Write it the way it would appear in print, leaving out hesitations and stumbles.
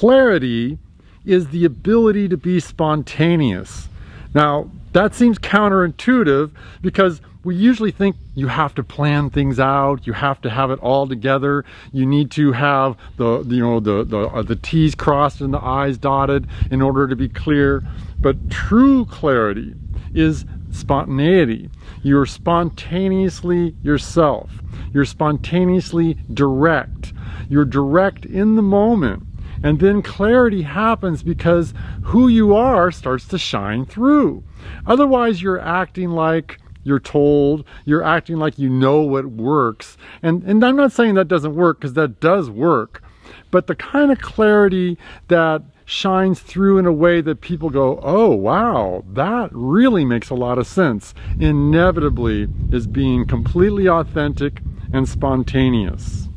Clarity is the ability to be spontaneous. Now, that seems counterintuitive because we usually think you have to plan things out, you have to have it all together, you need to have the T's crossed and the I's dotted in order to be clear. But true clarity is spontaneity. You're spontaneously yourself. You're spontaneously direct. You're direct in the moment. And then clarity happens because who you are starts to shine through. Otherwise, you're acting like you're told, you're acting like you know what works. And I'm not saying that doesn't work, because that does work. But the kind of clarity that shines through in a way that people go, oh, wow, that really makes a lot of sense, inevitably is being completely authentic and spontaneous.